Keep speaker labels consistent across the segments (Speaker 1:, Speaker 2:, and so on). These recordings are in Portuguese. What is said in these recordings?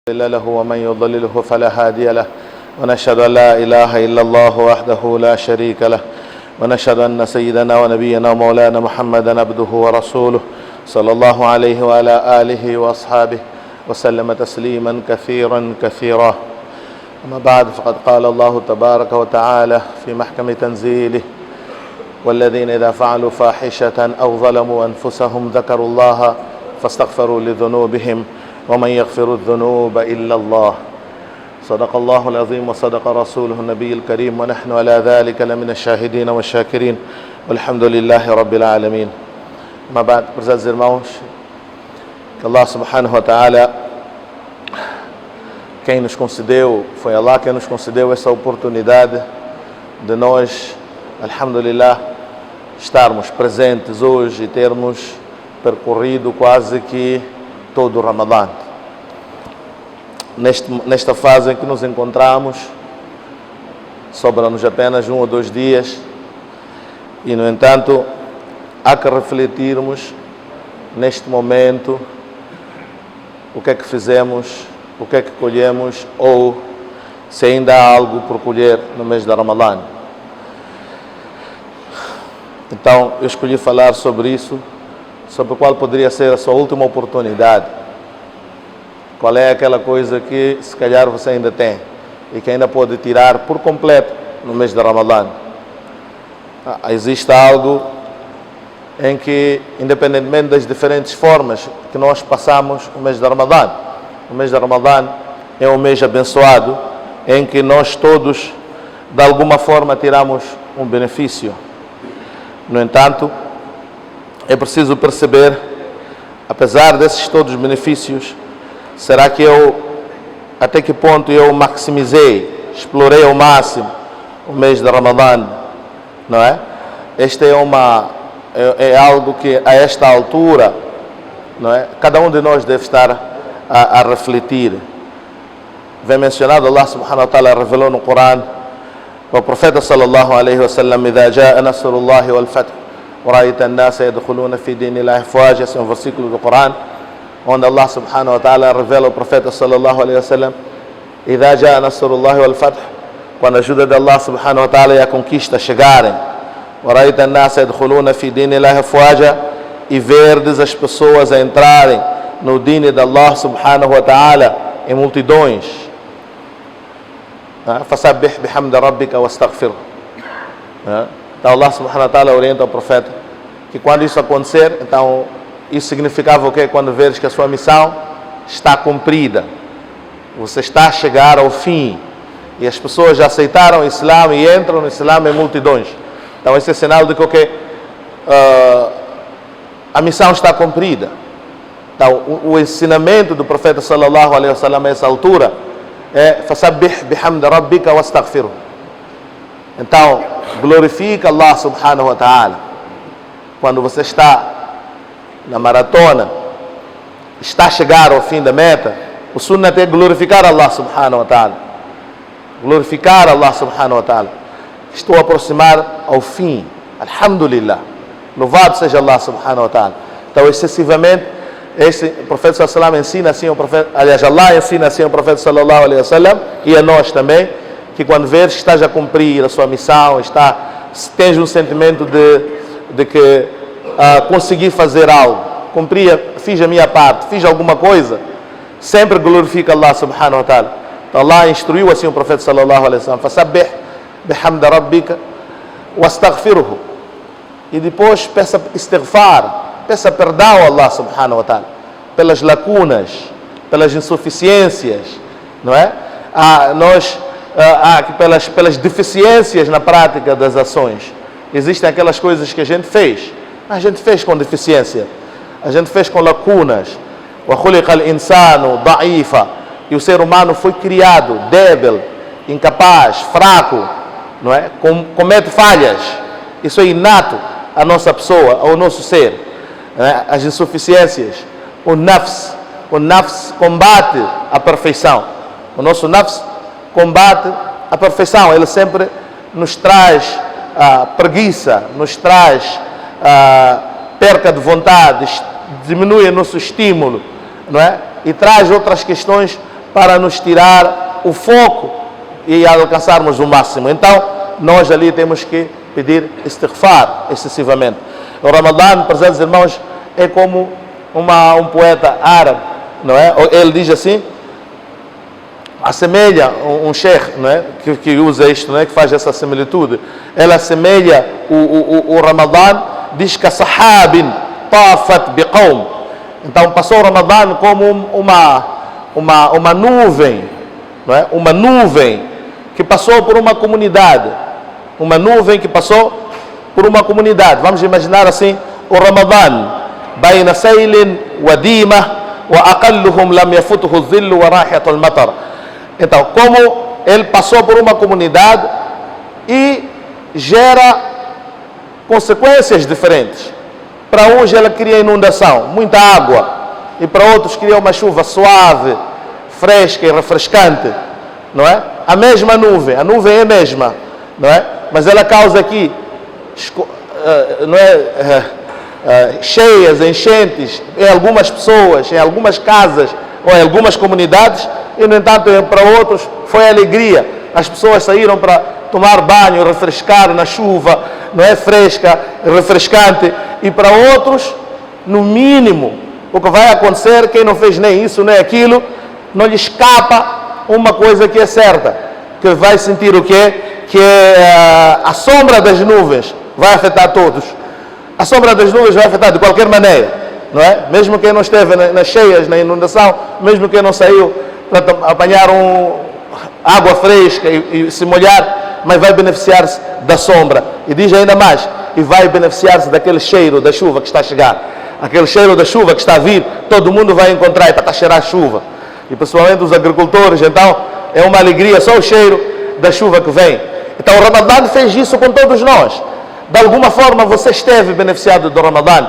Speaker 1: مضل له ومن يضلله فلا هادي له ونشهد أن لا إله إلا الله وحده لا شريك له ونشهد أن سيدنا ونبينا ومولانا محمدا عبده ورسوله صلى الله عليه وعلى آله وأصحابه وسلم تسليما كثيرا كثيرا. أما بعد، فقد قال الله تبارك وتعالى في محكم تنزيله: والذين إذا فعلوا فاحشة أو ظلموا أنفسهم ذكروا الله فاستغفروا لذنوبهم ومن يغفر الذنوب إلا الله. صدق الله العظيم وصدق رسوله النبي الكريم ونحن على ذلك لمن الشاهدين والشاكرين والحمد لله رب العالمين. Mas bem, prezados irmãos, que Allah subhanahu wa ta'ala, quem nos concedeu, foi Allah quem nos concedeu essa oportunidade de nós, alhamdulillah, estarmos presentes hoje e termos percorrido quase que todo o Ramadã. Nesta fase em que nos encontramos, sobra-nos apenas 1 ou 2 dias e, no entanto, há que refletirmos neste momento o que é que fizemos, o que é que colhemos ou se ainda há algo por colher no mês de Ramadã. Então, eu escolhi falar sobre isso, sobre qual poderia ser a sua última oportunidade. Qual é aquela coisa que se calhar você ainda tem e que ainda pode tirar por completo no mês de Ramadã. Existe algo em que, independentemente das diferentes formas que nós passamos o mês de Ramadã, o mês de Ramadã é um mês abençoado em que nós todos, de alguma forma, tiramos um benefício. No entanto, é preciso perceber, apesar desses todos os benefícios, será que até que ponto eu maximizei, explorei ao máximo o mês de Ramadã, não é? Este é algo que a esta altura, não é? Cada um de nós deve estar a refletir. Vem mencionado, Allah subhanahu wa ta'ala revelou no Corão, o profeta sallallahu alaihi wa sallam: "Idha jaa nasrullahi wal fath wa ra'aita an-nasa yadkhuluna fi dinillahi afwaja", esse é um versículo do Corão, onde Allah subhanahu wa ta'ala revela ao profeta sallallahu alaihi wa sallam: "Idha jaa nasrullahi wal fath", quando a ajuda de Allah subhanahu wa ta'ala e a conquista chegarem, wa ra'aita an-nasa yadkhuluna fi dinillahi afwaja, e verdes as pessoas a entrarem no dini de Allah subhanahu wa ta'ala em multidões. Fasabbih bihamdi rabbika wastaghfirhu. Então Allah subhanahu wa ta'ala orienta ao profeta que quando isso acontecer, então isso significava o quê? Quando veres que a sua missão está cumprida, você está a chegar ao fim e as pessoas já aceitaram o Islã e entram no Islã em multidões. Então esse é sinal de que a missão está cumprida. Então o ensinamento do profeta sallallahu alaihi wasallam a essa altura é: fasabbih bihamdi rabbika wastaghfirhu. Então glorifica Allah subhanahu wa ta'ala. Quando você está na maratona, está a chegar ao fim da meta, o sunnah é glorificar Allah subhanahu wa ta'ala. Glorificar Allah subhanahu wa ta'ala. Estou a aproximar ao fim, alhamdulillah, louvado seja Allah subhanahu wa ta'ala. Então excessivamente, esse profeta sallallahu alaihi wasallam ensina assim ao profeta, aliás, Allah ensina assim ao profeta sallallahu alaihi wasallam e a nós também, que quando veres que estás a cumprir a sua missão, tens um sentimento de que consegui fazer algo, fiz a minha parte, fiz alguma coisa, sempre glorifica Allah subhanahu wa ta'ala. Então Allah instruiu assim o profeta sallallahu alaihi wasallam: fasabbih bihamdi rabbika wastaghfirhu, e depois peça istighfar, peça perdão a Allah subhanahu wa ta'ala pelas lacunas, pelas insuficiências, não é? Pelas deficiências na prática das ações. Existem aquelas coisas que a gente fez com deficiência, a gente fez com lacunas. Wa khuliqa al-insanu da'ifa, e o ser humano foi criado débil, incapaz, fraco, não é? Comete falhas. Isso é inato à nossa pessoa, ao nosso ser. As insuficiências. O nafs combate a perfeição. O nosso nafs combate a perfeição. Ele sempre nos traz preguiça, nos traz perca de vontade, diminui o nosso estímulo, não é? E traz outras questões para nos tirar o foco e alcançarmos o máximo. Então, nós ali temos que pedir istighfar excessivamente. O Ramadã, prezados irmãos, é como um poeta árabe, não é? Ele diz assim, assemelha um sheikh, não é? que usa isto, não é? Que faz essa similitude. Ele assemelha o Ramadã, diz que sahabin tafat biqawm. Então passou o Ramadã como uma nuvem, não é? Uma nuvem que passou por uma comunidade. Uma nuvem que passou por uma comunidade. Vamos imaginar assim o Ramadã. Baina saylin wa dima wa aqalluhum lam yafutuhu dhillu wa rahiyatul matar. Então, como ele passou por uma comunidade e gera consequências diferentes. Para uns ele cria inundação, muita água, e para outros cria uma chuva suave, fresca e refrescante, não é? A mesma nuvem, a nuvem é a mesma, não é? Mas ela causa aqui, não é, cheias, enchentes em algumas pessoas, em algumas casas ou em algumas comunidades, e no entanto para outros foi alegria. As pessoas saíram para tomar banho, refrescar na chuva, não é, fresca, refrescante, e para outros, no mínimo, o que vai acontecer, quem não fez nem isso nem aquilo, não lhe escapa uma coisa que é certa, que vai sentir o quê? Que a sombra das nuvens vai afetar todos. A sombra das nuvens vai afetar de qualquer maneira, não é? Mesmo quem não esteve nas cheias, na inundação, mesmo quem não saiu para apanhar água fresca e se molhar, mas vai beneficiar-se da sombra. E diz ainda mais, e vai beneficiar-se daquele cheiro da chuva que está a chegar. Aquele cheiro da chuva que está a vir, todo mundo vai encontrar e está a cheirar a chuva. E principalmente os agricultores, então é uma alegria só o cheiro da chuva que vem. Então o Ramadã fez isso com todos nós. De alguma forma você esteve beneficiado do Ramadã,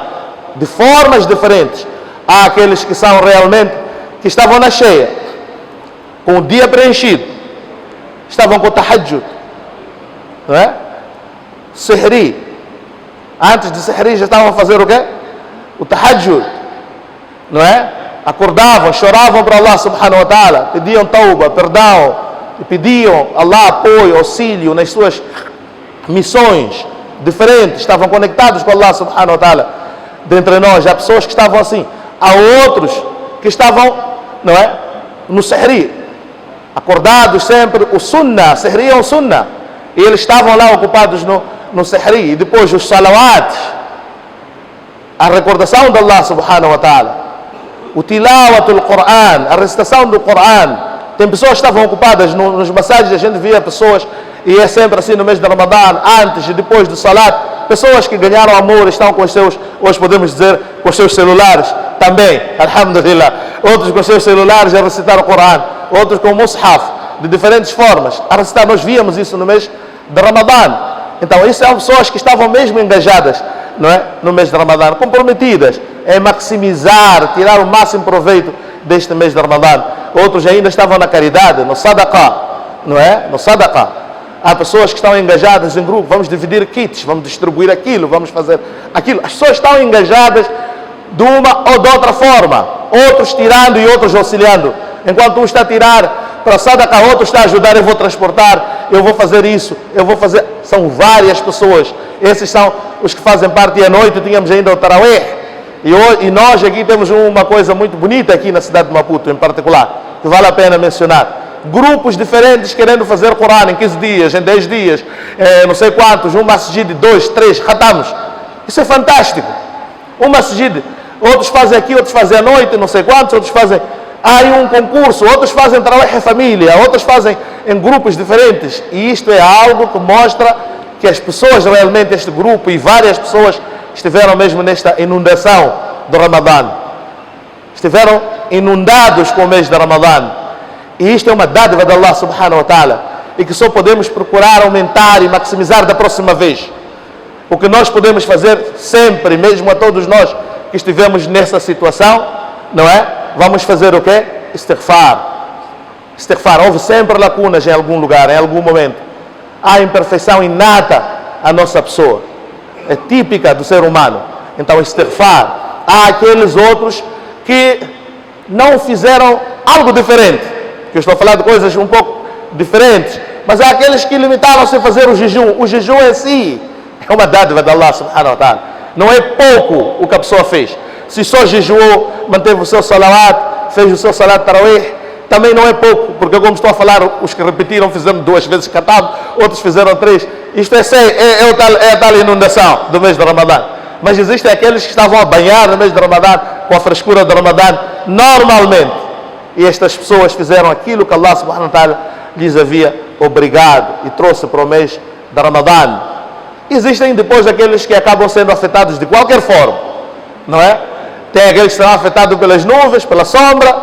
Speaker 1: de formas diferentes. Há aqueles que são realmente, que estavam na cheia, com o dia preenchido, estavam com o tahajjud, não é? Sihri. Antes de Sihri já estavam a fazer o quê? O tahajjud, não é? Acordavam, choravam para Allah subhanahu wa ta'ala, pediam tauba, perdão, e pediam Allah apoio, auxílio nas suas missões diferentes, estavam conectados com Allah subhanahu wa ta'ala. Dentre nós há pessoas que estavam assim, há outros que estavam, não é, no Sihri, acordados sempre, o Sunnah, Sihri é o Sunnah, e eles estavam lá ocupados no Sihri, e depois os salawats, a recordação de Allah subhanahu wa ta'ala, o tilawatul Qur'an, a recitação do Qur'an. Tem pessoas que estavam ocupadas nos massagens, a gente via pessoas, e é sempre assim no mês de Ramadã, antes e depois do salat, pessoas que ganharam amor, estão com os seus, hoje podemos dizer, com os seus celulares também, alhamdulillah, outros com os seus celulares a recitar o Qur'an, outros com o mushaf, de diferentes formas, a recitar. Nós víamos isso no mês de Ramadã. Então isso são pessoas que estavam mesmo engajadas, não é, no mês de Ramadã, comprometidas em maximizar, tirar o máximo proveito deste mês de Ramadã. Outros ainda estavam na caridade, no sadaqah, não é, no sadaqah. Há pessoas que estão engajadas em grupo, vamos dividir kits, vamos distribuir aquilo, vamos fazer aquilo. As pessoas estão engajadas de uma ou de outra forma, outros tirando e outros auxiliando. Enquanto um está a tirar para sadaqah, outro está a ajudar, eu vou transportar, eu vou fazer isso, eu vou fazer. São várias pessoas. Esses são os que fazem parte. E à noite tínhamos ainda o Tarawih. E nós aqui temos uma coisa muito bonita aqui na cidade de Maputo, em particular, que vale a pena mencionar. Grupos diferentes querendo fazer Corão em 15 dias, em 10 dias, não sei quantos, um masjid, 2, 3, ratamos. Isso é fantástico. Um masjid, outros fazem aqui, outros fazem à noite, não sei quantos, outros fazem... Há aí um concurso, outros fazem Tarawih em família, outros fazem em grupos diferentes. E isto é algo que mostra que as pessoas realmente, este grupo e várias pessoas estiveram mesmo nesta inundação do Ramadã. Estiveram inundados com o mês de Ramadã. E isto é uma dádiva de Allah subhanahu wa ta'ala, e que só podemos procurar aumentar e maximizar da próxima vez. O que nós podemos fazer sempre, mesmo a todos nós que estivemos nessa situação, não é? Vamos fazer o quê? Istighfar. Istighfar. Houve sempre lacunas em algum lugar, em algum momento. Há imperfeição inata à nossa pessoa. É típica do ser humano. Então, istighfar. Há aqueles outros que não fizeram algo diferente. que eu estou a falar de coisas um pouco diferentes, mas há aqueles que limitaram-se a fazer o jejum. O jejum em si é uma dádiva de Allah subhanahu wa ta'ala. Não é pouco o que a pessoa fez. Se só jejuou, manteve o seu salawat, fez o seu salat tarawih, também não é pouco, porque como estou a falar, os que repetiram fizeram 2 vezes catado, outros fizeram 3. Isto é a tal inundação do mês de Ramadã. Mas existem aqueles que estavam a banhar no mês de Ramadã, com a frescura de Ramadã, normalmente. E estas pessoas fizeram aquilo que Allah subhanahu wa ta'ala lhes havia obrigado e trouxe para o mês de Ramadã. Existem depois aqueles que acabam sendo afetados de qualquer forma, não é? Tem aqueles que serão afetados pelas nuvens, pela sombra,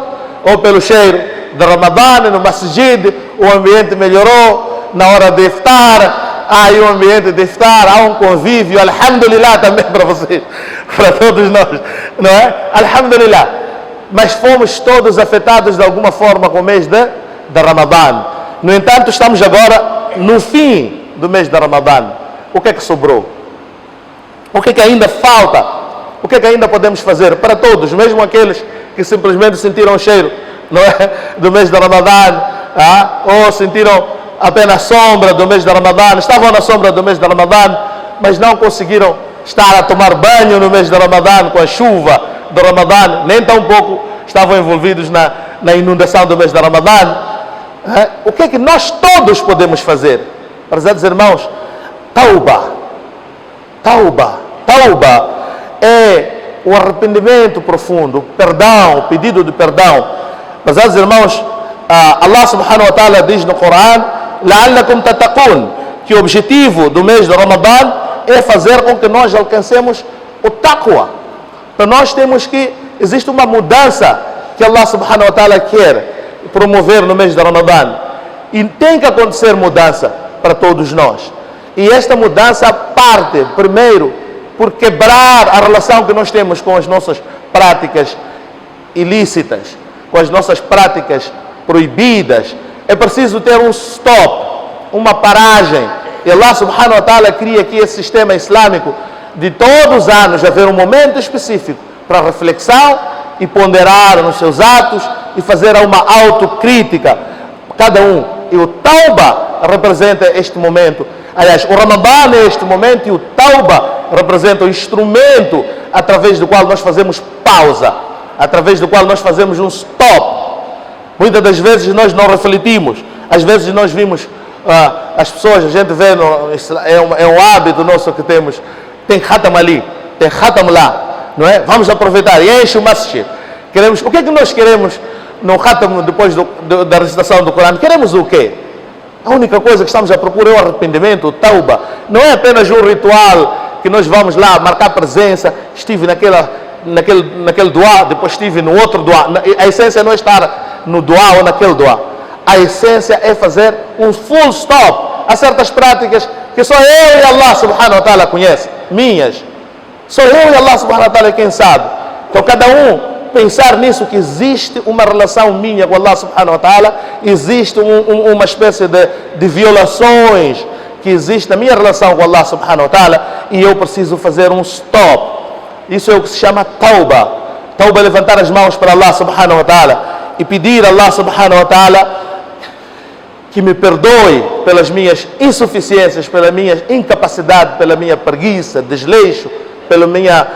Speaker 1: ou pelo cheiro de Ramadã, no masjid, o ambiente melhorou, na hora de iftar, há aí um ambiente de iftar, há um convívio, alhamdulillah também para vocês, para todos nós, não é? Alhamdulillah. Mas fomos todos afetados de alguma forma com o mês de Ramadã. No entanto, estamos agora no fim do mês de Ramadã. O que é que sobrou? O que é que ainda falta? O que é que ainda podemos fazer para todos, mesmo aqueles que simplesmente sentiram o cheiro, não é, do mês de Ramadã, ou sentiram apenas a sombra do mês de Ramadã, estavam na sombra do mês de Ramadã, mas não conseguiram estar a tomar banho no mês de Ramadã com a chuva do Ramadã, nem tão pouco estavam envolvidos na inundação do mês de Ramadã. O que é que nós todos podemos fazer? Prezados irmãos, tauba é o arrependimento profundo, o perdão, o pedido de perdão. Prezados irmãos, Allah subhanahu wa ta'ala diz no Corão, la'allakum tattaqun, que o objetivo do mês de Ramadã é fazer com que nós alcancemos o taqwa. Então nós temos que, existe uma mudança que Allah subhanahu wa ta'ala quer promover no mês de Ramadã, e tem que acontecer mudança para todos nós. E esta mudança parte primeiro por quebrar a relação que nós temos com as nossas práticas ilícitas, com as nossas práticas proibidas. É preciso ter um stop, uma paragem. E Allah subhanahu wa ta'ala cria aqui esse sistema islâmico de todos os anos haver um momento específico para reflexão e ponderar nos seus atos e fazer uma autocrítica, cada um. E o Tauba representa este momento. Aliás, o Ramadã é este momento e o Tauba representa o instrumento através do qual nós fazemos pausa, através do qual nós fazemos um stop. Muitas das vezes nós não refletimos, às vezes nós vimos as pessoas, a gente vê, é um hábito nosso que temos, tem khatam ali, tem khatam lá, não é? Vamos aproveitar e enche o masjid. O que é que nós queremos no khatam depois da recitação do Corão? Queremos o quê? A única coisa que estamos à procura é o arrependimento, o tauba. Não é apenas um ritual que nós vamos lá marcar presença, estive naquele dua, depois estive no outro dua. A essência não é estar no dua ou naquele dua. A essência é fazer um full stop. Há certas práticas que só eu e Allah subhanahu wa ta'ala conhece, minhas. Só eu e Allah subhanahu wa ta'ala quem sabe. Então cada um pensar nisso, que existe uma relação minha com Allah subhanahu wa ta'ala, existe uma espécie de violações que existe na minha relação com Allah subhanahu wa ta'ala, e eu preciso fazer um stop. Isso é o que se chama tauba. Tauba é levantar as mãos para Allah subhanahu wa ta'ala e pedir a Allah subhanahu wa ta'ala que me perdoe pelas minhas insuficiências, pela minha incapacidade, pela minha preguiça, desleixo, pela minha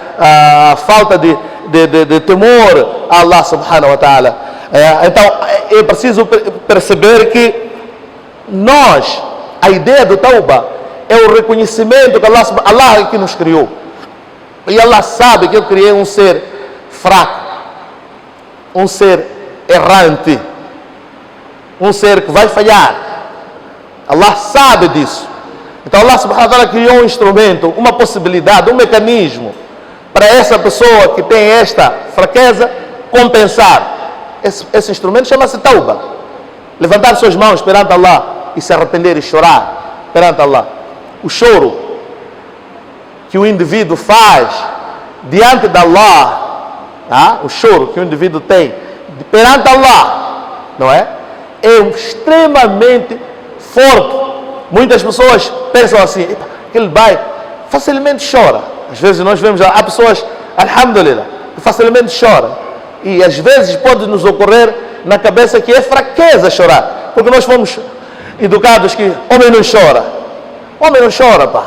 Speaker 1: falta de temor a Allah subhanahu wa ta'ala. Então é preciso perceber que nós, a ideia do tauba é o reconhecimento que Allah é que nos criou, e Allah sabe que eu criei um ser fraco, um ser errante, um ser que vai falhar. Allah sabe disso. Então Allah subhanahu wa ta'ala criou um instrumento, uma possibilidade, um mecanismo para essa pessoa que tem esta fraqueza compensar. Esse instrumento chama-se tauba. Levantar suas mãos perante Allah e se arrepender e chorar perante Allah. O choro que o indivíduo faz diante de Allah, o choro que o indivíduo tem perante Allah, não é? É extremamente forte. Muitas pessoas pensam assim, aquele bai facilmente chora. Às vezes nós vemos, há pessoas, alhamdulillah, que facilmente choram. E às vezes pode nos ocorrer na cabeça que é fraqueza chorar. Porque nós fomos educados que homem não chora. Homem não chora, pá.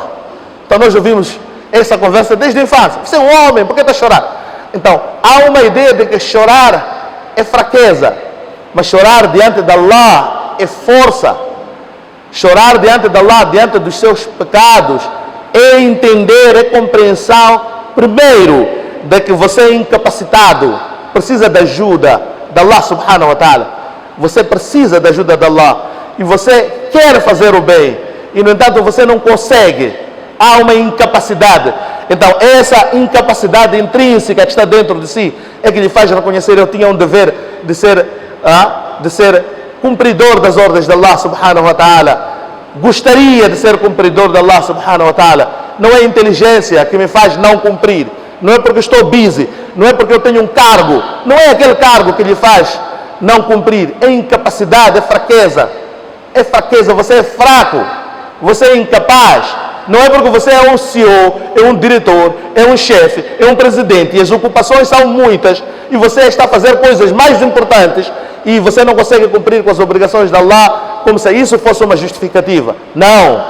Speaker 1: Então nós ouvimos essa conversa desde a infância. Você é um homem, por que está a chorar? Então, há uma ideia de que chorar é fraqueza. Mas chorar diante de Allah é força. Chorar diante de Allah, diante dos seus pecados, é entender, é compreensão, primeiro, de que você é incapacitado, precisa da ajuda de Allah subhanahu wa ta'ala. Você precisa da ajuda de Allah. E você quer fazer o bem. E, no entanto, você não consegue. Há uma incapacidade. Então, essa incapacidade intrínseca que está dentro de si é que lhe faz reconhecer: eu tinha um dever de ser cumpridor das ordens de Allah subhanahu wa ta'ala. Gostaria de ser cumpridor de Allah subhanahu wa ta'ala. Não é inteligência que me faz não cumprir. Não é porque estou busy. Não é porque eu tenho um cargo. Não é aquele cargo que lhe faz não cumprir. É incapacidade, é fraqueza. É fraqueza, você é fraco. Você é incapaz. Não é porque você é um CEO, é um diretor, é um chefe, é um presidente e as ocupações são muitas e você está a fazer coisas mais importantes e você não consegue cumprir com as obrigações de Allah como se isso fosse uma justificativa. Não.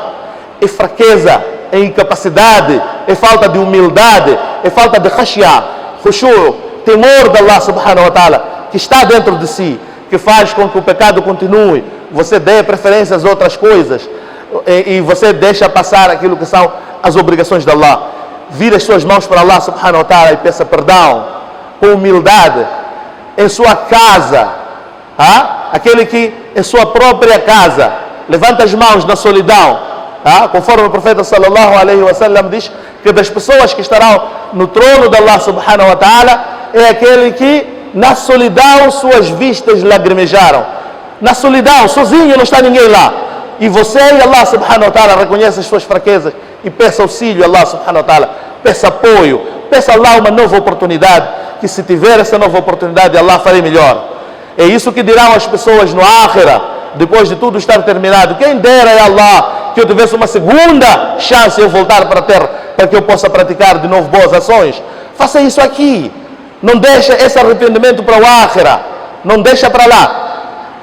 Speaker 1: É fraqueza, é incapacidade, é falta de humildade, é falta de khashya, khushu', temor de Allah subhanahu wa ta'ala que está dentro de si, que faz com que o pecado continue. Você dê preferência às outras coisas e você deixa passar aquilo que são as obrigações de Allah. Vira as suas mãos para Allah subhanahu wa ta'ala e peça perdão com humildade em sua casa, aquele que em sua própria casa levanta as mãos na solidão, conforme o profeta sallallahu alaihi wasallam diz que das pessoas que estarão no trono de Allah subhanahu wa ta'ala é aquele que na solidão suas vistas lagrimejaram. Na solidão, sozinho, não está ninguém lá. E você e Allah subhanahu wa ta'ala reconhece as suas fraquezas e peça auxílio a Allah subhanahu wa ta'ala, peça apoio, peça a Allah uma nova oportunidade, que se tiver essa nova oportunidade Allah fará melhor. É isso que dirão as pessoas no Akhira, depois de tudo estar terminado: quem dera é Allah que eu tivesse uma segunda chance de eu voltar para a terra, para que eu possa praticar de novo boas ações. Faça isso aqui, não deixe esse arrependimento para o Akhira, não deixa para lá,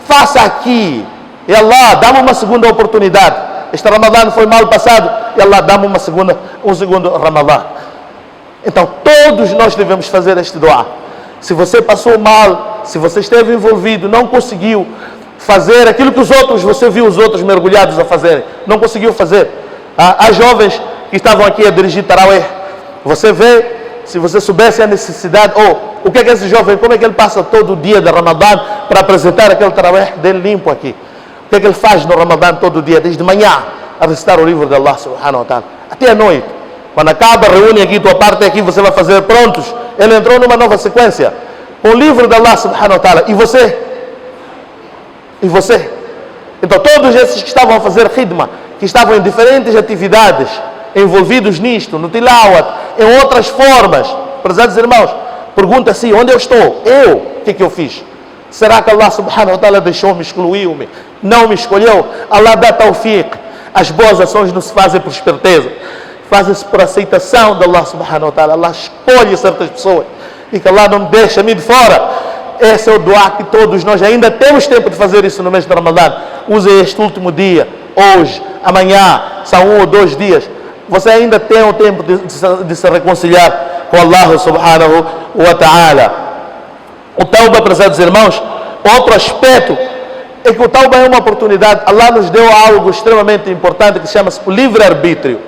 Speaker 1: faça aqui. E Allah, dá-me uma segunda oportunidade. Este Ramadã foi mal passado e Allah, dá-me um segundo Ramadã. Então, todos nós devemos fazer este dua. Se você passou mal, se você esteve envolvido, não conseguiu fazer aquilo que você viu os outros mergulhados a fazerem, não conseguiu fazer. Há jovens que estavam aqui a dirigir Tarawih. Você vê, se você soubesse a necessidade, o que é que esse jovem, como é que ele passa todo o dia de Ramadã para apresentar aquele Tarawih dele limpo aqui? O que é que ele faz no Ramadã todo dia, desde manhã, a recitar o livro de Allah subhanahu wa ta'ala, até a noite? Quando acaba, reúne aqui, tua parte aqui, você vai fazer prontos. Ele entrou numa nova sequência, com o livro de Allah subhanahu wa ta'ala. E você? E você? Então todos esses que estavam a fazer khidma, que estavam em diferentes atividades, envolvidos nisto, no tilawat, em outras formas, prezados irmãos, pergunta assim: onde eu estou? O que eu fiz? Será que Allah subhanahu wa ta'ala deixou-me, excluiu-me? Não me escolheu? Allah dá tawfiq. As boas ações não se fazem por esperteza, fazem-se por aceitação de Allah subhanahu wa ta'ala. Allah escolhe certas pessoas e que Allah não deixa-me de fora. Esse é o dua que todos nós ainda temos tempo de fazer isso no mês de Ramadã. Use este último dia, hoje, amanhã, são 1 ou 2 dias. Você ainda tem o tempo de se reconciliar com Allah subhanahu wa ta'ala. O Tauba, prezados irmãos, outro aspecto é que o Tauba é uma oportunidade. Allah nos deu algo extremamente importante que chama-se o livre-arbítrio.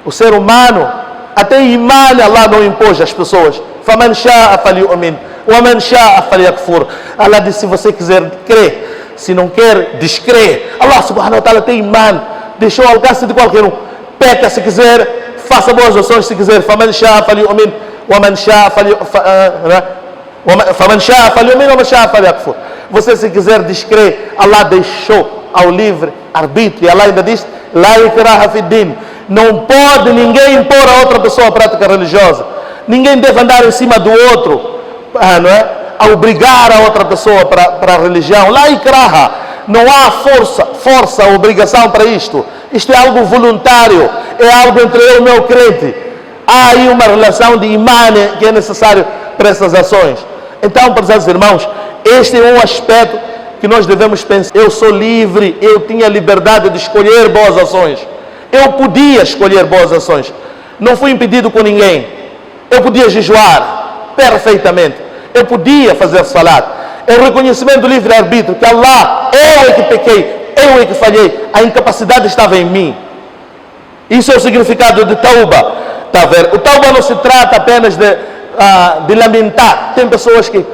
Speaker 1: O ser humano, até imã Allah não impôs às pessoas. فَمَنْ شَاءَ فَلْيُؤْمِنْ وَمَنْ شَاءَ فَلْيَكْفُرْ. Allah diz: se você quiser, crê. Se não quer, descrê. Allah subhanahu wa ta'ala tem imã, deixou ao alcance de qualquer um. Peca se quiser, faça boas ações se quiser. فَمَنْ شَاءَ فَلْيُؤْمِنْ وَمَنْ شَاءَ فَمَنْ شَاءَ فَلْيُؤْمِنْ وَمَنْ شَاءَ فَلْيَكْفُرْ. Você, se quiser, descrê. Allah deixou ao livre arbítrio. Allah ainda diz: لَا إِكْرَاهَ فِي الدِّينِ. Não pode ninguém impor a outra pessoa a prática religiosa. Ninguém deve andar em cima do outro, não é? A obrigar a outra pessoa para a religião. Lá ikraha. Não há força, obrigação para isto. Isto é algo voluntário. É algo entre eu e o meu crente. Há aí uma relação de imã que é necessário para essas ações. Então, prezados irmãos, este é um aspecto que nós devemos pensar. Eu sou livre, eu tinha liberdade de escolher boas ações. Eu podia escolher boas ações. Não fui impedido com ninguém. Eu podia jejuar perfeitamente. Eu podia fazer salat. É o reconhecimento do livre-arbítrio, que Allah, eu é que pequei, eu é que falhei. A incapacidade estava em mim. Isso é o significado de tauba. Tá vendo? O tauba não se trata apenas de lamentar. Tem pessoas que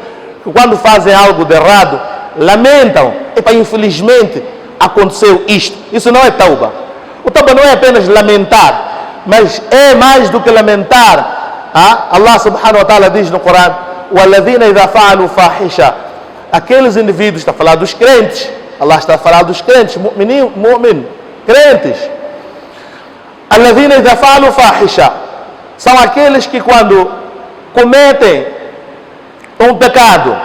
Speaker 1: quando fazem algo de errado, lamentam. Epa, infelizmente aconteceu isto. Isso não é tauba. O tauba não é apenas lamentar, mas é mais do que lamentar. Allah subhanahu wa ta'ala diz no Corão: وَالَّذِينَ إِذَا فَعَلُوا فَاحِشَةً. Aqueles indivíduos, está a falar dos crentes. Allah está a falar dos crentes, mu'min, crentes. الَّذِينَ إِذَا فَعَلُوا فَاحِشَةً. São aqueles que quando cometem um pecado,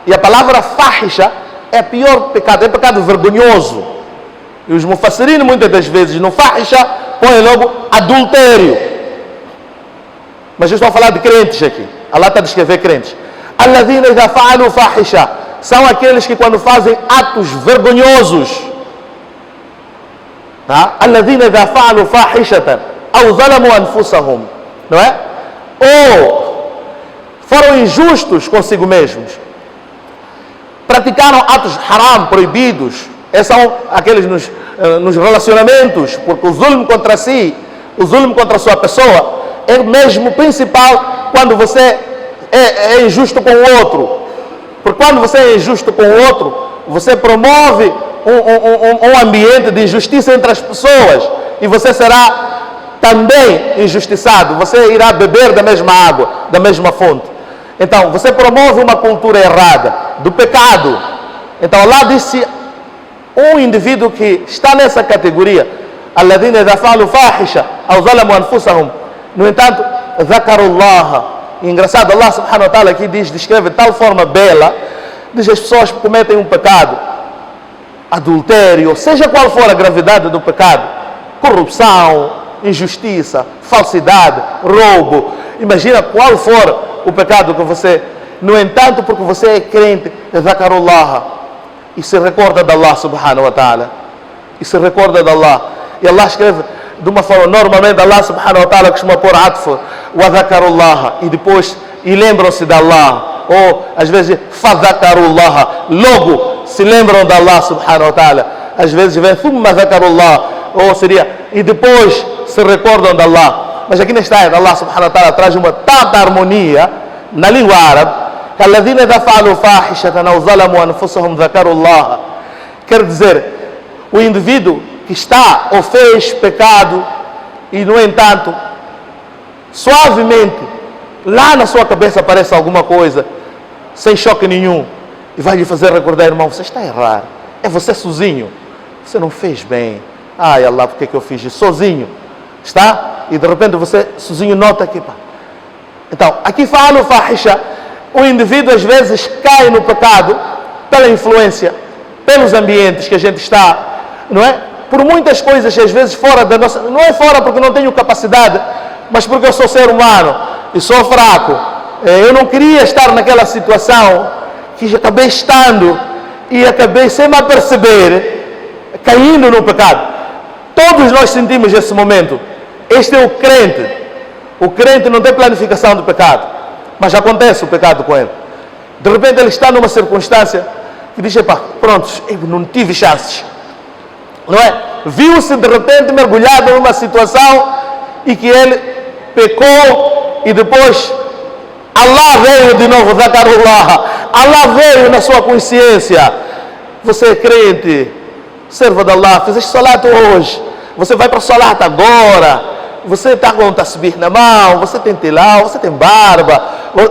Speaker 1: e a palavra fahisha é pior pecado, é pecado vergonhoso. E os mufassirin muitas das vezes no fahisha põem logo adultério. Mas eu estou a falar de crentes aqui. Allah está a descrever crentes. Alladhina idha fa'alu fahisha. São aqueles que quando fazem atos vergonhosos. Alladhina idha fa'alu fahishatan aw zalamu anfusahum. Não é? Ou foram injustos consigo mesmos. Praticaram atos haram, proibidos. Esses são aqueles nos relacionamentos, porque o zulm contra si, o zulm contra a sua pessoa, é mesmo principal quando você é injusto com o outro. Porque quando você é injusto com o outro, você promove um ambiente de injustiça entre as pessoas, e você será também injustiçado. Você irá beber da mesma água, da mesma fonte. Então, você promove uma cultura errada, do pecado. Então, Allah disse, um indivíduo que está nessa categoria, alladhina idha fa'alu fahisha aw zalamu anfusahum, no entanto, dhakarullah. Engraçado, Allah subhanahu wa ta'ala aqui descreve de tal forma bela, diz as pessoas que cometem um pecado, adultério, seja qual for a gravidade do pecado, corrupção, injustiça, falsidade, roubo, imagina qual for o pecado que você, no entanto, porque você é crente, dhakarullah, e se recorda de Allah subhanahu wa ta'ala, e se recorda de Allah, e Allah escreve de uma forma, normalmente Allah subhanahu wa ta'ala costuma pôr atf, wa dhakarullah, e depois, e lembram-se de Allah, ou às vezes, fadhakarullah, logo se lembram de Allah subhanahu wa ta'ala, às vezes vem thumma dhakarullah, ou seria, e depois se recordam de Allah. Mas aqui nesta ayat, Allah subhanahu wa ta'ala traz uma tanta harmonia na língua árabe, que alladhina idha fa'alu fahishatan aw zalamu anfusahum dhakarullah, quer dizer, o indivíduo que está ou fez pecado e, no entanto, suavemente, lá na sua cabeça aparece alguma coisa, sem choque nenhum, e vai lhe fazer recordar, irmão, você está a errar, é você sozinho, você não fez bem. Ai Allah, por que eu fiz isso sozinho? Está? E de repente você sozinho nota aqui, pá. Então, aqui fala o fahisha, o indivíduo às vezes cai no pecado pela influência, pelos ambientes que a gente está, não é? Por muitas coisas que às vezes fora da nossa, não é fora porque não tenho capacidade, mas porque eu sou ser humano e sou fraco. Eu não queria estar naquela situação que acabei estando e acabei sem me aperceber, caindo no pecado. Todos nós sentimos esse momento. Este é o crente. O crente não tem planificação do pecado, mas acontece o pecado com ele. De repente ele está numa circunstância que diz, epá, pronto, eu não tive chances. Não é? Viu-se de repente mergulhado numa situação e que ele pecou e depois Allah veio de novo, dhakarullah. Allah veio na sua consciência. Você é crente, servo de Allah, fizeste salat hoje, você vai para salat agora, você está com um tasbih na mão, você tem tilá, você tem barba,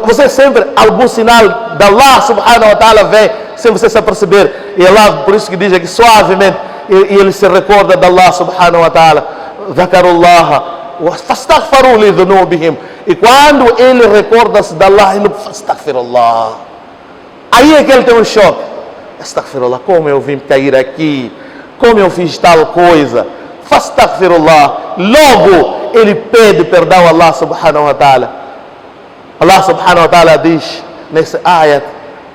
Speaker 1: você sempre, algum sinal de Allah subhanahu wa ta'ala vem, sem você se aperceber, e Allah, por isso que diz aqui suavemente, e ele se recorda de Allah subhanahu wa ta'ala, dhakarullah, fastaghfaru li dhunubihim, e quando ele recorda-se de Allah, ele fastaghfirullah, aí é que ele tem um choque, astaghfirullah, como eu vim cair aqui, como eu fiz tal coisa, fastaghfirullah, logo ele pede perdão a Allah subhanahu wa ta'ala. Allah subhanahu wa ta'ala diz nesse ayat,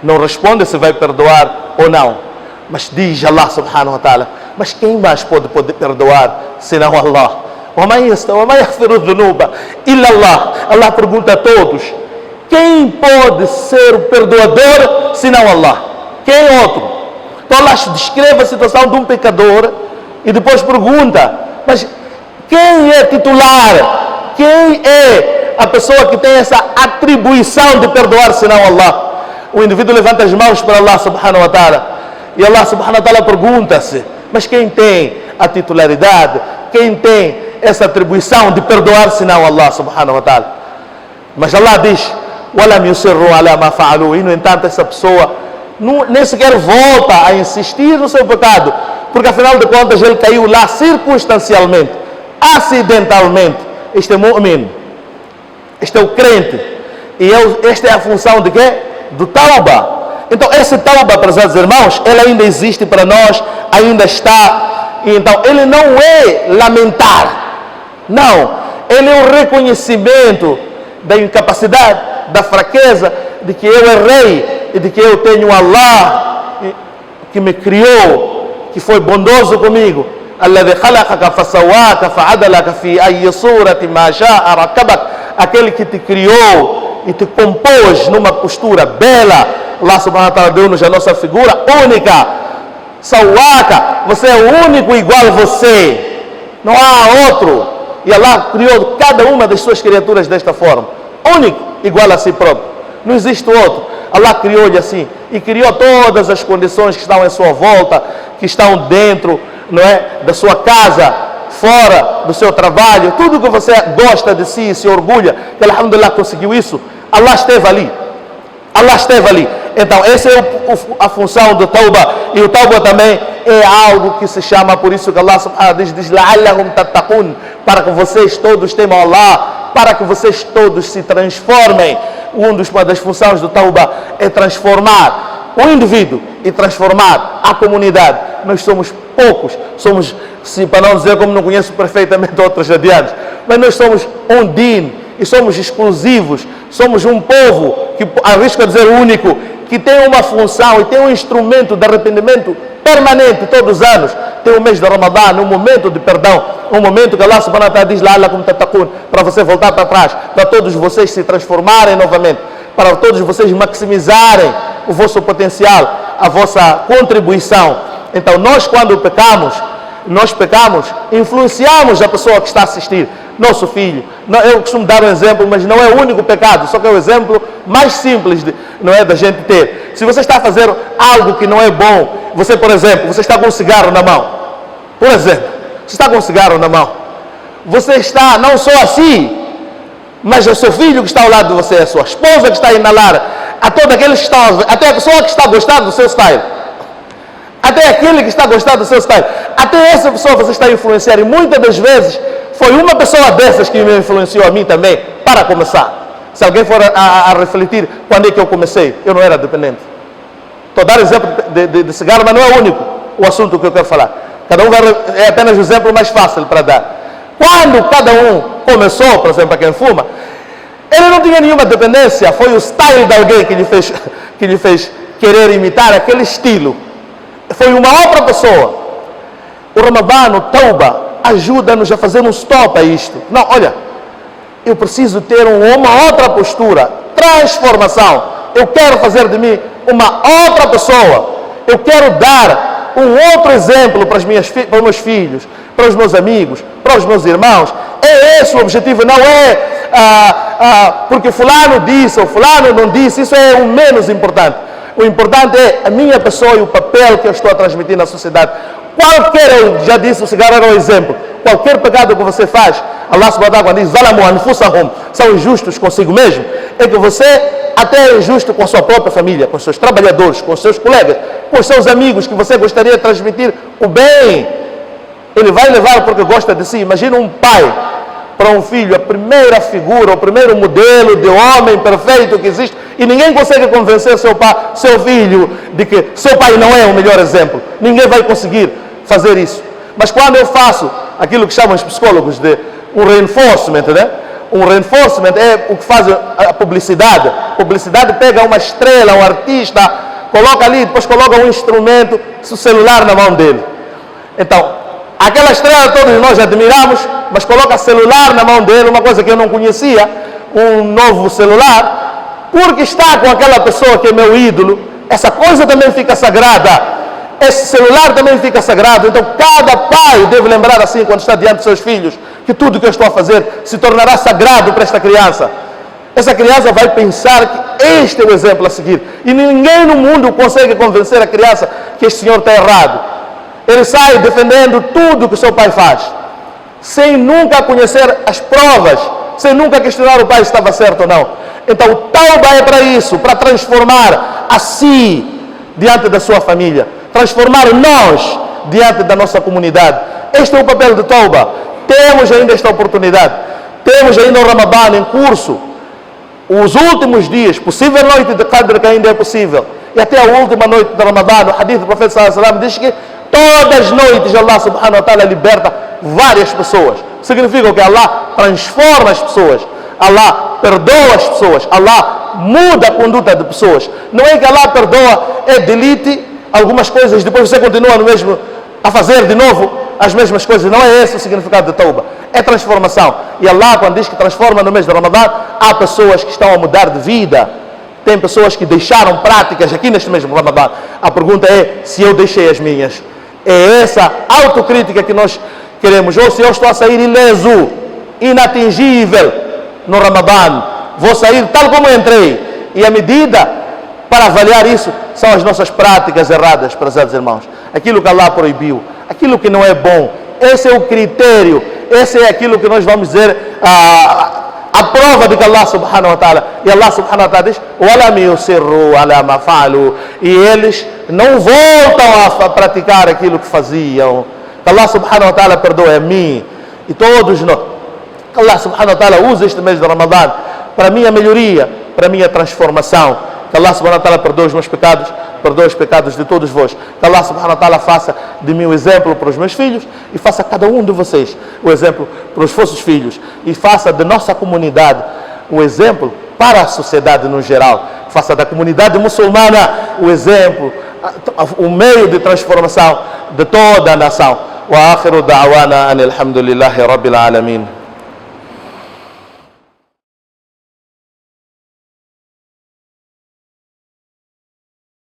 Speaker 1: não responde se vai perdoar ou não. Mas diz Allah subhanahu wa ta'ala, mas quem mais pode perdoar senão Allah? Allah pergunta a todos, quem pode ser o perdoador senão Allah? Quem outro? Então Allah descreve a situação de um pecador e depois pergunta, mas quem é titular? Quem é a pessoa que tem essa atribuição de perdoar senão Allah? O indivíduo levanta as mãos para Allah subhanahu wa ta'ala e Allah subhanahu wa ta'ala pergunta-se, mas quem tem a titularidade? Quem tem essa atribuição de perdoar senão Allah subhanahu wa ta'ala? Mas Allah diz, وَلَمْ يُصِرُّوا عَلَى مَا فَعَلُوا. E no entanto essa pessoa nem sequer volta a insistir no seu pecado, porque afinal de contas ele caiu lá circunstancialmente, acidentalmente. Este é o mu'min, este é o crente, e esta é a função de quê? Do tauba. Então esse tauba, prezados irmãos, ele ainda existe para nós, ainda está. E então ele não é lamentar, não, ele é o reconhecimento da incapacidade, da fraqueza, de que eu errei e de que eu tenho Allah que me criou, que foi bondoso comigo. الذي خلقك فسواك فعدلك في أي صورة ما شاء ركبك. Aquele que te criou e te compôs numa postura bela. Allah subhanahu wa ta'ala deu-nos a nossa figura única. Sawaka, você é o único igual a você, não há outro. E Allah criou cada uma das suas criaturas desta forma, único, igual a si próprio, não existe outro. Allah criou-lhe assim e criou todas as condições que estão em sua volta, que estão dentro, não é, da sua casa, fora do seu trabalho, tudo que você gosta de si e se orgulha, que alhamdulillah conseguiu isso, Allah esteve ali. Allah esteve ali. Então essa é a função do tauba. E o tauba também é algo que se chama, por isso que Allah subhanahu diz la'allahum tattaqun, para que vocês todos temam Allah, para que vocês todos se transformem. Uma das funções do tauba é transformar o indivíduo e transformar a comunidade. Nós somos poucos, somos, para não dizer como não conheço perfeitamente outros adiantes, mas nós somos um din e somos exclusivos, somos um povo que, arrisco a dizer único, que tem uma função e tem um instrumento de arrependimento permanente todos os anos. Tem o mês de Ramadã, um momento de perdão, um momento que Allah subhanahu wa ta'ala diz la'allakum tattaqun, para você voltar para trás, para todos vocês se transformarem novamente, para todos vocês maximizarem o vosso potencial, a vossa contribuição. Então nós quando pecamos, influenciamos a pessoa que está a assistir, nosso filho. Eu costumo dar um exemplo, mas não é o único pecado, só que é o exemplo mais simples não é, da gente ter. Se você está a fazer algo que não é bom, você, por exemplo, você está com um cigarro na mão, por exemplo, você está com um cigarro na mão, você está não só assim, mas é o seu filho que está ao lado de você, a sua esposa que está a inalar, a todos aqueles que estão, até a pessoa que está a gostar do seu style, até aquele que está a gostar do seu style, até essa pessoa você está a influenciar. E muitas das vezes foi uma pessoa dessas que me influenciou a mim também, para começar. Se alguém for a refletir, quando é que eu comecei? Eu não era dependente. Estou a dar exemplo de cigarro, mas não é o único o assunto que eu quero falar. Cada um é apenas o exemplo mais fácil para dar. Quando cada um começou, por exemplo, para quem fuma, ele não tinha nenhuma dependência, foi o style de alguém que lhe fez querer imitar aquele estilo. Foi uma outra pessoa. O Ramadã, o Tauba, ajuda-nos a fazer um stop a isto. Não, olha, eu preciso ter uma outra postura, transformação. Eu quero fazer de mim uma outra pessoa. Eu quero dar um outro exemplo para os meus filhos, para os meus amigos, para os meus irmãos. É esse o objetivo, não é porque fulano disse ou fulano não disse. Isso é o menos importante. O importante é a minha pessoa e o papel que eu estou a transmitir na sociedade. Eu já disse, o cigarro era um exemplo. Qualquer pecado que você faz, Allah subhanahu wa ta'ala diz, zalamu anfusahum, são injustos consigo mesmo, é que você até é injusto com a sua própria família, com os seus trabalhadores, com os seus colegas, com os seus amigos, que você gostaria de transmitir o bem. Ele vai levar porque gosta de si. Imagina um pai para um filho, a primeira figura, o primeiro modelo de homem perfeito que existe, e ninguém consegue convencer seu filho de que seu pai não é o melhor exemplo. Ninguém vai conseguir fazer isso. Mas quando eu faço aquilo que chamam os psicólogos de um reinforcement, né? Um reinforcement é o que faz a publicidade. publicidade pega uma estrela, um artista, coloca ali, depois coloca um instrumento, o celular na mão dele. Então, aquela estrela todos nós admiramos, mas coloca celular na mão dele, uma coisa que eu não conhecia, um novo celular, porque está com aquela pessoa que é meu ídolo, essa coisa também fica sagrada. Esse celular também fica sagrado. Então cada pai deve lembrar assim quando está diante de seus filhos, que tudo que eu estou a fazer se tornará sagrado para esta criança. Essa criança vai pensar que este é o exemplo a seguir. E ninguém no mundo consegue convencer a criança que este senhor está errado. Ele sai defendendo tudo que o seu pai faz, sem nunca conhecer as provas, sem nunca questionar o pai se estava certo ou não. Então o Tauba é para isso, para transformar a si diante da sua família, transformar nós diante da nossa comunidade. Este é o papel de Tauba. Temos ainda esta oportunidade, temos ainda o Ramadã em curso, os últimos dias, possível noite de Qadr que ainda é possível, e até a última noite de Ramadã. O hadith do profeta sallallahu alaihi wasallam diz que todas as noites Allah subhanahu wa ta'ala liberta várias pessoas. Significa que Allah transforma as pessoas, Allah perdoa as pessoas, Allah muda a conduta de pessoas. Não é que Allah perdoa, delete algumas coisas, depois você continua no mesmo, a fazer de novo as mesmas coisas. Não é esse o significado de Tauba, é transformação. E Allah, quando diz que transforma no mês de Ramadã, há pessoas que estão a mudar de vida. Tem pessoas que deixaram práticas aqui neste mesmo Ramadã. A pergunta é se eu deixei as minhas. É essa autocrítica que nós queremos. Ou se eu estou a sair ileso, inatingível no Ramadã, vou sair tal como entrei. E a medida para avaliar isso são as nossas práticas erradas, prezados irmãos. Aquilo que Allah proibiu, aquilo que não é bom. Esse é o critério, esse é aquilo que nós vamos dizer a prova de que Allah subhanahu wa ta'ala, e Allah subhanahu wa ta'ala diz وَلَمْ يُصِرُّوا عَلَى مَا فَعَلُوا, e eles não voltam a praticar aquilo que faziam. Que Allah subhanahu wa ta'ala perdoe a mim e todos nós. Que Allah subhanahu wa ta'ala use este mês de Ramadã para a minha melhoria, para a minha transformação. Que Allah subhanahu wa ta'ala perdoe os meus pecados, perdoe os pecados de todos vós. Que Allah subhanahu wa ta'ala faça de mim o exemplo para os meus filhos e faça cada um de vocês o exemplo para os vossos filhos, e faça de nossa comunidade o exemplo para a sociedade no geral. Faça da comunidade muçulmana o exemplo, o meio de transformação de toda a nação. Wa akhiru da'wana anil hamdulillahi rabbil alamin.